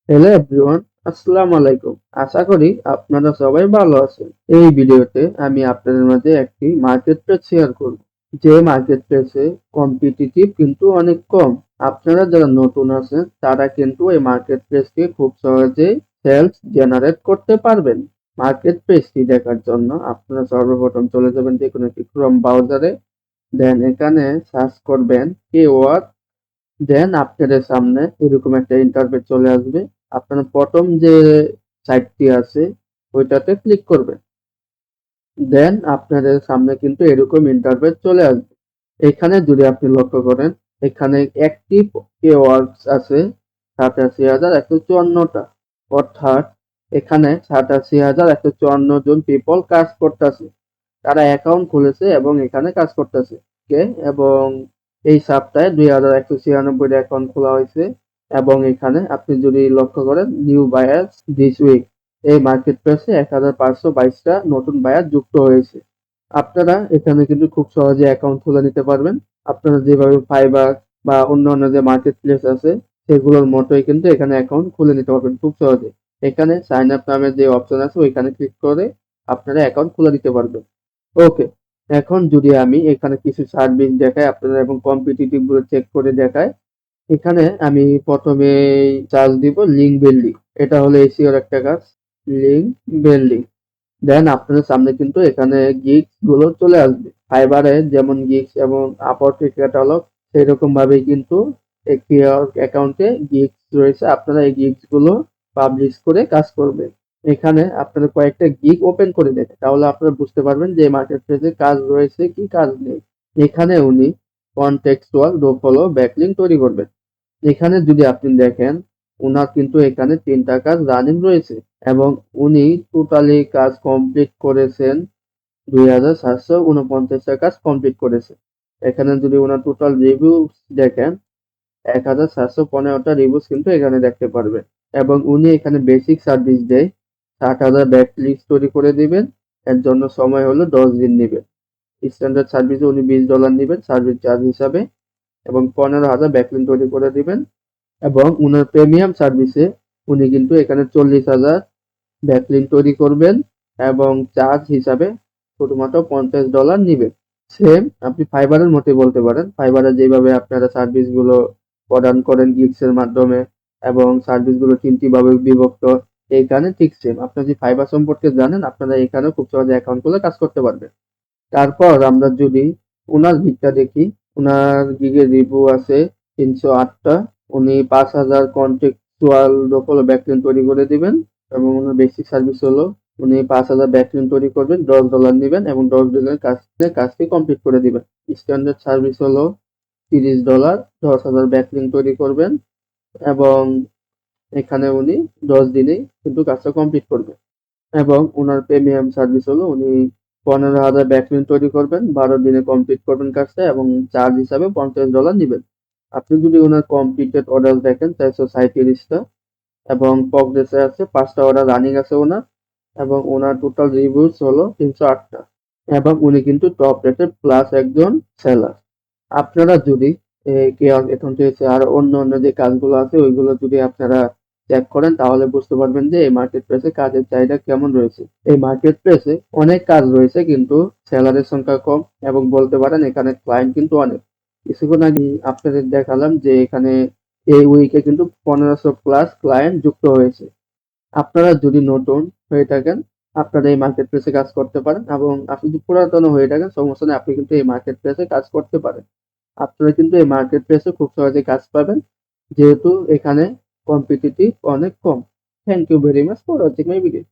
Hello everyone, আসসালামু আলাইকুম। আশা করি আপনারা সবাই ভালো আছেন। এই ভিডিওতে আমি আপনাদের মাঝে একটি মার্কেট প্লেস শেয়ার করব। যে মার্কেট প্লেসে কম্পিটিটিভ কিন্তু অনেক কম। আপনারা যারা নতুন আছেন তারা কিন্তু এই মার্কেট প্লেসকে খুব সহজেই সেলস জেনারেট করতে পারবেন। মার্কেট প্লেসটি দেখার জন্য আপনারা সর্বপ্রথম চলে যাবেন যে কোনো একটি ক্রোম ব্রাউজারে। দেন এখানে সার্চ করবেন Kwork। দেন আপনাদের সামনে এরকম একটা ইন্টারফেস চলে আসবে। আপনার প্রথম যে সাইটটি আছে ওইটাতে ক্লিক করবেন। দেন আপনাদের সামনে কিন্তু এরকম ইন্টারফেস চলে আসবে। এখানে যদি আপনি লক্ষ্য করেন, এখানে অ্যাক্টিভ ওয়ার্কস আছে 87,154টা। অর্থাৎ এখানে 87,154 জন পিপল কাজ করতেছে। তারা অ্যাকাউন্ট খুলেছে এবং এখানে কাজ করতেছে। ওকে, এবং এই সপ্তাহে 2,196 অ্যাকাউন্ট খোলা হয়েছে। এবং এখানে আপনি যদি লক্ষ্য করেন নিউ বায়ার্স দিস উইক, এই মার্কেট প্লেসে 1,522টা নতুন বায়ার যুক্ত হয়েছে। আপনারা এখানে কিন্তু খুব সহজে অ্যাকাউন্ট খুলে নিতে পারবেন। আপনারা যেভাবে ফাইবার বা অন্যান্য যে মার্কেট প্লেস আছে সেগুলোর মতোই কিন্তু এখানে অ্যাকাউন্ট খুলে নিতে পারবেন খুব সহজে। এখানে সাইন আপ নামের যে অপশন আছে ওইখানে ক্লিক করে আপনারা অ্যাকাউন্ট খুলে নিতে পারবেন। ওকে, এখন যদি আমি এখানে কিছু সার্ভিস দেখাই আপনারা এবং কম্পিটিটিভ গুলো চেক করে দেখাই। এখানে আমি প্রথমে চার্জ দিব লিঙ্ক বিল্ডিং। এটা হলো এসিওর একটা কাজ, লিঙ্ক বিল্ডিং। দেন আপনাদের সামনে কিন্তু এখানে গিগস গুলো চলে আসবে। ফাইবারে যেমন গিগস এবং আপওয়ার্ক ক্যাটালগ সেরকম ভাবেই কিন্তু একটি অ্যাকাউন্টে গিগস রয়েছে। আপনারা এই গিগস গুলো পাবলিশ করে কাজ করবেন। এখানে আপনারা কয়েকটা গিগ ওপেন করে দেখেন, তাহলে আপনারা বুঝতে পারবেন যে মার্কেট প্লেসে কাজ রয়েছে কি কাজ নেই। এখানে উনি কনটেক্সচুয়াল ডো ফলো ব্যাকলিঙ্ক তৈরি করবেন। এখানে যদি আপনি দেখেন উনার কিন্তু এখানে 3টা কাজ রানিং রয়েছে এবং উনি টোটালি কাজ কমপ্লিট করেছেন 2,749টা কাজ কমপ্লিট করেছে। এখানে যদি ওনার টোটাল রিভিউ দেখেন 1,715টা রিভিউস কিন্তু এখানে দেখতে পারবেন। এবং উনি এখানে বেসিক সার্ভিস দেয়, 60,000 ব্যাকলিস্ট তৈরি করে দিবেন। এর জন্য সময় হলো 10 দিন নেবেন। স্ট্যান্ডার্ড সার্ভিসে উনি $20 নেবেন সার্ভিস চার্জ হিসাবে এবং 15,000 ব্যাকলিঙ্ক তৈরি করে দিবেন। এবং উনার প্রিমিয়াম সার্ভিসে উনি কিন্তু এখানে 40,000 ব্যাকলিঙ্ক তৈরি করবেন এবং চার্জ হিসাবে শুধুমাত্র $50 নিবেন। সেম আপনি ফাইবারের মতোই বলতে পারেন। ফাইবারে যেভাবে আপনারা সার্ভিস গুলো প্রদান করেন গিগস এর মাধ্যমে এবং সার্ভিস গুলো 3টি ভাবে বিভক্ত, এইখানে ঠিক সেম। আপনি যদি ফাইবার সম্পর্কে জানেন আপনারা এখানেও খুব সহজে অ্যাকাউন্ট খুলে কাজ করতে পারবেন। তারপর আমরা যদি উনার গিগটা দেখি, উনার গিগের রিভিউ আছে 308টা। উনি 5,000 কন্টেক্সচুয়াল ডোফলো ব্যাকলিঙ্ক তৈরি করে দিবেন এবং উনার বেসিক সার্ভিস হলো উনি 5,000 ব্যাকলিঙ্ক তৈরি করবেন, $10 নিবেন এবং 10 দিনের কাজটি কমপ্লিট করে দিবেন। স্ট্যান্ডার্ড সার্ভিস হলো $30, 10,000 ব্যাকলিঙ্ক তৈরি করবেন এবং এখানে উনি 10 দিনেই কিন্তু কাজটা কমপ্লিট করবেন। এবং উনার প্রিমিয়াম সার্ভিস হলো উনি 15,000 ব্যাকলিঙ্ক তৈরি করবেন, 12 দিনে কমপ্লিট করবেন কাজটা এবং চার্জ হিসাবে $50 নিবেন। আপনি যদি ওনার কমপ্লিটেড অর্ডার দেখেন 437টা এবং প্রগ্রেসে আছে 5টা অর্ডার রানিং আছে ওনার এবং ওনার টোটাল রিভিউস হলো 308টা এবং উনি কিন্তু টপ রেটেড প্লাস একজন সেলার। আপনারা যদি এখন থেকে আর অন্য অন্য যে কাজগুলো আছে ওইগুলো যদি আপনারা চেক করেন তাহলে বুঝতে পারবেন যে এই মার্কেট প্লেসে কাজের চাহিদা কেমন রয়েছে। এই মার্কেট প্লেসে অনেক কাজ রয়েছে কিন্তু সেলারের সংখ্যা কম এবং বলতে পারেন এখানে ক্লায়েন্ট কিন্তু অনেক। কিছুক্ষণ আগে আপনাদের দেখালাম যে এখানে এই উইকে কিন্তু 1500 প্লাস ক্লায়েন্ট যুক্ত হয়েছে। আপনারা যদি নতুন হয়ে থাকেন আপনারা এই মার্কেট প্লেসে কাজ করতে পারেন এবং আপনি যদি পুরাতন হয়ে থাকেন সমস্যা নেই, আপনি কিন্তু এই মার্কেট প্লেসে কাজ করতে পারেন। আপনারা কিন্তু এই মার্কেট প্লেসে খুব সহজে কাজ পাবেন যেহেতু এখানে কম্পিটিটিভ অনেক কম। Thank you very much for watching my video.